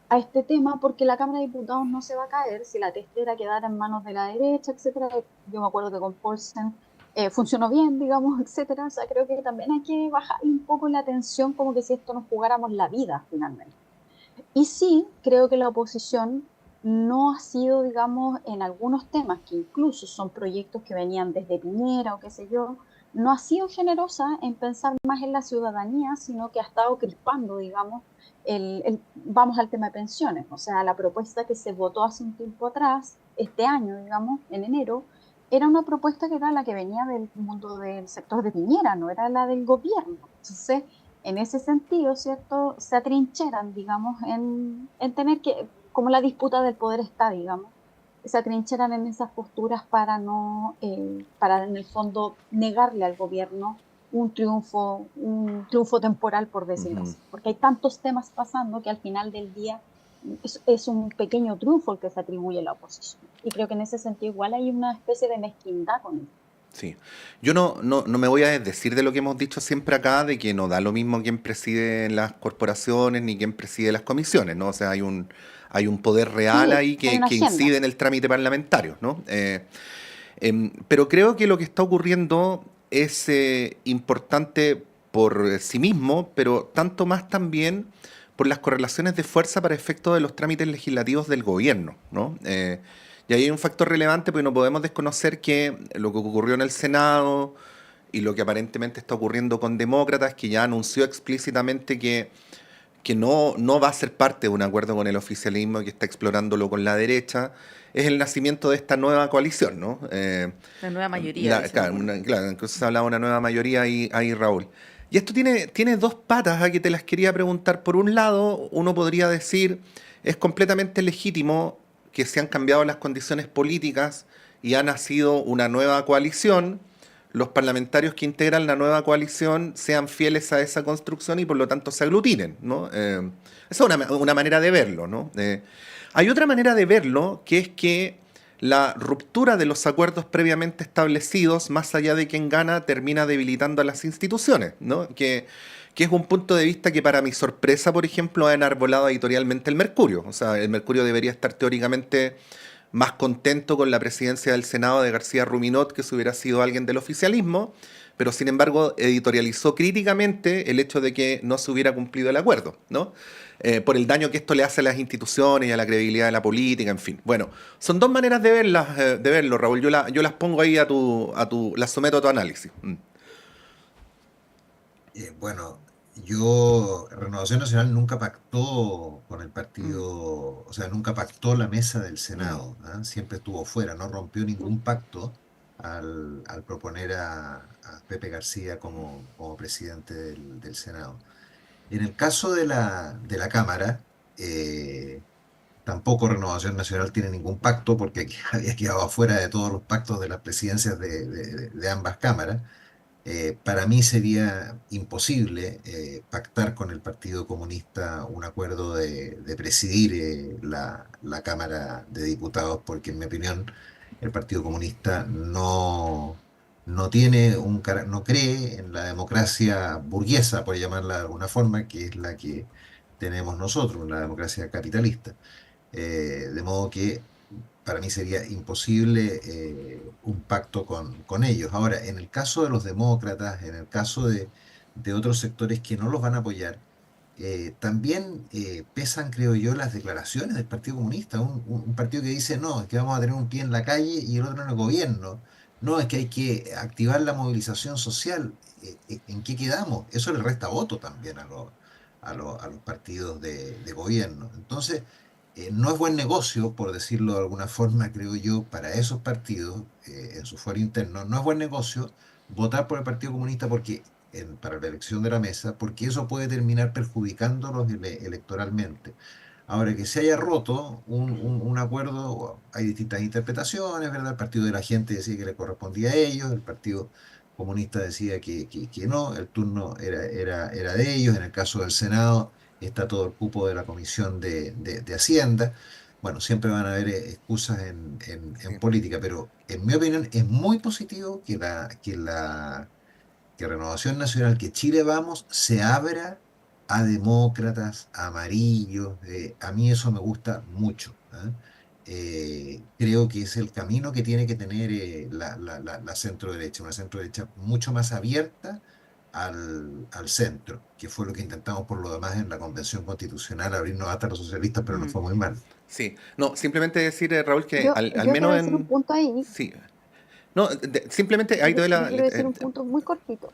a este tema, porque la Cámara de Diputados no se va a caer si la testera quedara en manos de la derecha, etcétera. Yo me acuerdo que con Paulsen funcionó bien, digamos, etcétera. O sea, creo que también hay que bajarle un poco la tensión, como que si esto nos jugáramos la vida finalmente. Y sí, creo que la oposición no ha sido, digamos, en algunos temas, que incluso son proyectos que venían desde Piñera o qué sé yo, no ha sido generosa en pensar más en la ciudadanía, sino que ha estado crispando, digamos, vamos al tema de pensiones. O sea, la propuesta que se votó hace un tiempo atrás, este año, digamos, en enero, era una propuesta que era la que venía del mundo del sector de Piñera, no era la del gobierno. Entonces, en ese sentido, ¿cierto? Se atrincheran, digamos, en tener que, como la disputa del poder está, digamos, se atrincheran en esas posturas para no, para en el fondo negarle al gobierno un triunfo temporal, por decirlo así. Porque hay tantos temas pasando que al final del día es un pequeño triunfo el que se atribuye a la oposición. Y creo que en ese sentido igual hay una especie de mezquindad con eso. Sí. Yo no me voy a desdecir de lo que hemos dicho siempre acá, de que no da lo mismo quién preside las corporaciones ni quién preside las comisiones, ¿no? O sea, hay un poder real Sí, ahí hay que una agenda. incide en el trámite parlamentario, ¿no? Pero creo que lo que está ocurriendo es importante por sí mismo, pero tanto más también por las correlaciones de fuerza para efectos de los trámites legislativos del gobierno, ¿no? Y ahí hay un factor relevante porque no podemos desconocer que lo que ocurrió en el Senado y lo que aparentemente está ocurriendo con Demócratas, que ya anunció explícitamente que no va a ser parte de un acuerdo con el oficialismo, que está explorándolo con la derecha, es el nacimiento de esta nueva coalición, ¿no? La nueva mayoría. Claro, incluso se hablaba de una nueva mayoría ahí, Raúl. Y esto tiene dos patas a que te las quería preguntar. Por un lado, uno podría decir, es completamente legítimo que se han cambiado las condiciones políticas y ha nacido una nueva coalición. Los parlamentarios que integran la nueva coalición sean fieles a esa construcción y por lo tanto se aglutinen, ¿no? Esa es una manera de verlo, ¿no? Hay otra manera de verlo, que es que la ruptura de los acuerdos previamente establecidos, más allá de quien gana, termina debilitando a las instituciones, ¿no? Que es un punto de vista que para mi sorpresa, por ejemplo, ha enarbolado editorialmente el Mercurio. O sea, el Mercurio debería estar teóricamente más contento con la presidencia del Senado de García Ruminot que si hubiera sido alguien del oficialismo, pero sin embargo editorializó críticamente el hecho de que no se hubiera cumplido el acuerdo, ¿no? Por el daño que esto le hace a las instituciones y a la credibilidad de la política, en fin. Bueno, son dos maneras de verlo, Raúl. Yo las pongo ahí las someto a tu análisis. Bueno, Renovación Nacional nunca pactó con el partido, o sea, nunca pactó la mesa del Senado, ¿ah? Siempre estuvo fuera, no rompió ningún pacto al proponer a Pepe García como presidente del Senado. En el caso de la Cámara, tampoco Renovación Nacional tiene ningún pacto porque había quedado afuera de todos los pactos de las presidencias de ambas cámaras. Para mí sería imposible pactar con el Partido Comunista un acuerdo de presidir la Cámara de Diputados, porque en mi opinión el Partido Comunista no tiene no cree en la democracia burguesa, por llamarla de alguna forma, que es la que tenemos nosotros, la democracia capitalista. De modo que para mí sería imposible un pacto con ellos. Ahora, en el caso de los demócratas, en el caso de otros sectores que no los van a apoyar, también pesan, creo yo, las declaraciones del Partido Comunista, un partido que dice, no, es que vamos a tener un pie en la calle y el otro en el gobierno, no, es que hay que activar la movilización social. ¿En qué quedamos? Eso le resta voto también a los partidos de gobierno. Entonces, no es buen negocio, por decirlo de alguna forma, creo yo, para esos partidos, en su fuero interno, no es buen negocio votar por el Partido Comunista para la elección de la mesa, porque eso puede terminar perjudicándolos electoralmente. Ahora, que se haya roto un acuerdo, hay distintas interpretaciones, ¿verdad? El Partido de la Gente decía que le correspondía a ellos, el Partido Comunista decía que no, el turno era de ellos. En el caso del Senado está todo el cupo de la Comisión de Hacienda. Bueno, siempre van a haber excusas en política, pero en mi opinión es muy positivo que Renovación Nacional, que Chile Vamos, se abra a demócratas, a amarillos. A mí eso me gusta mucho. ¿Ah? Creo que es el camino que tiene que tener la centro derecha, una centro derecha mucho más abierta al centro, que fue lo que intentamos por lo demás en la Convención Constitucional, abrirnos hasta los socialistas, pero nos Mm. fue muy mal. Sí, no, simplemente decir, Raúl, que Yo, al yo quiero menos decir un punto ahí. Sí. No, simplemente ahí Yo, doy yo quiero decir un punto muy cortito.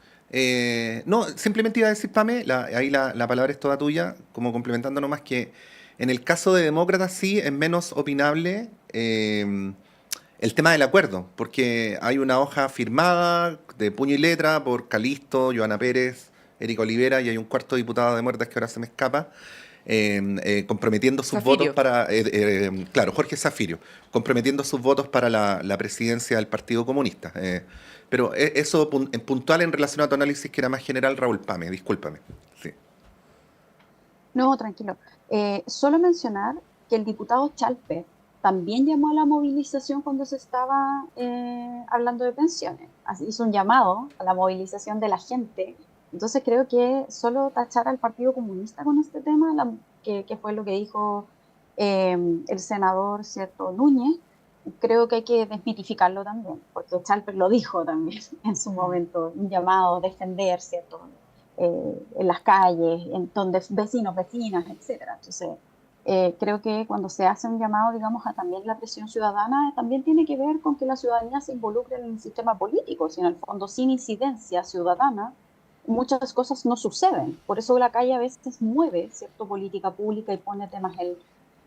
no, simplemente iba a decir, Pame, ahí la palabra es toda tuya, como complementando nomás que en el caso de demócratas sí es menos opinable el tema del acuerdo, porque hay una hoja firmada de puño y letra por Calisto, Joana Pérez, Erika Olivera y hay un cuarto diputado de demócratas que ahora se me escapa, comprometiendo sus Zafirio. votos para, claro, Jorge Zafirio, comprometiendo sus votos para la presidencia del Partido Comunista. Pero eso en puntual en relación a tu análisis que era más general, Raúl, Pame, discúlpame. Sí. No, tranquilo. Solo mencionar que el diputado Chalper también llamó a la movilización cuando se estaba hablando de pensiones. Así hizo un llamado a la movilización de la gente. Entonces creo que solo tachar al Partido Comunista con este tema, que fue lo que dijo el senador, ¿cierto?, Núñez, creo que hay que desmitificarlo también, porque Chalper lo dijo también en su momento, un llamado a defender, ¿cierto?, en las calles, en donde vecinos, vecinas, etcétera. Entonces, creo que cuando se hace un llamado, digamos, a también la presión ciudadana, también tiene que ver con que la ciudadanía se involucre en el sistema político, si en el fondo sin incidencia ciudadana muchas cosas no suceden. Por eso la calle a veces mueve, ¿cierto?, política pública y pone temas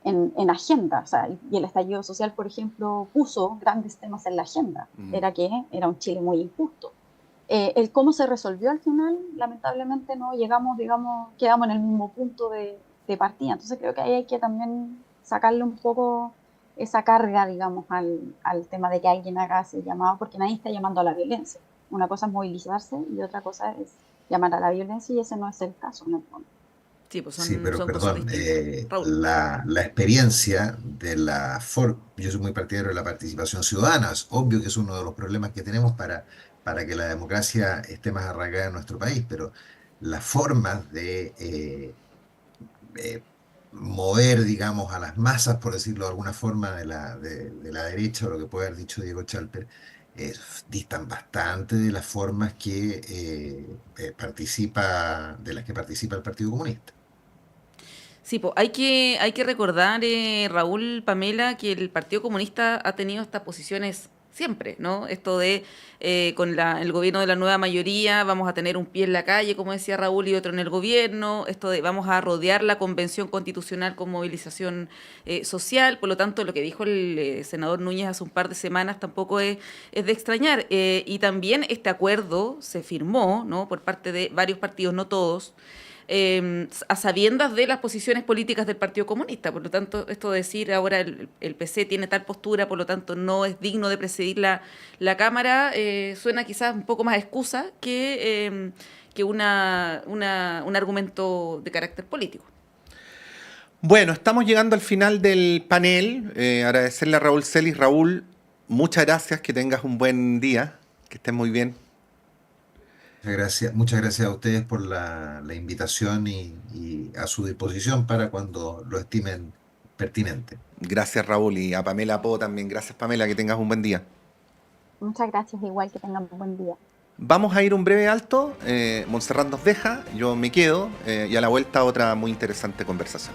en agenda. O sea, y el estallido social, por ejemplo, puso grandes temas en la agenda. Era un Chile muy injusto. El cómo se resolvió al final, lamentablemente no llegamos, digamos, quedamos en el mismo punto de partida. Entonces creo que ahí hay que también sacarle un poco esa carga, digamos, al tema de que alguien haga ese llamado, porque nadie está llamando a la violencia. Una cosa es movilizarse y otra cosa es llamar a la violencia, y ese no es el caso en el fondo. Sí, pues Sí, pero son cosas perdón, distintas. Raúl. la experiencia yo soy muy partidario de la participación ciudadana. Es obvio que es uno de los problemas que tenemos para que la democracia esté más arraigada en nuestro país, pero las formas de mover, digamos, a las masas, por decirlo de alguna forma, de la derecha, o lo que puede haber dicho Diego Chalper, distan bastante de las formas de las que participa el Partido Comunista. Sí, pues hay que recordar, Raúl, Pamela, que el Partido Comunista ha tenido estas posiciones siempre, ¿no? Esto de con el gobierno de la nueva mayoría vamos a tener un pie en la calle, como decía Raúl, y otro en el gobierno. Esto de vamos a rodear la Convención Constitucional con movilización social. Por lo tanto, lo que dijo el senador Núñez hace un par de semanas tampoco es de extrañar. Y también este acuerdo se firmó, ¿no?, por parte de varios partidos, no todos, a sabiendas de las posiciones políticas del Partido Comunista. Por lo tanto, esto de decir ahora el PC tiene tal postura, por lo tanto no es digno de presidir la Cámara, suena quizás un poco más a excusa que un argumento de carácter político. Bueno, estamos llegando al final del panel. Agradecerle a Raúl Celis. Raúl, muchas gracias, que tengas un buen día, que estés muy bien. Muchas gracias a ustedes por la invitación y a su disposición para cuando lo estimen pertinente. Gracias, Raúl, y a Pamela Po también. Gracias, Pamela, que tengas un buen día. Muchas gracias, igual que tengan un buen día. Vamos a ir un breve alto. Montserrat nos deja, yo me quedo y a la vuelta otra muy interesante conversación.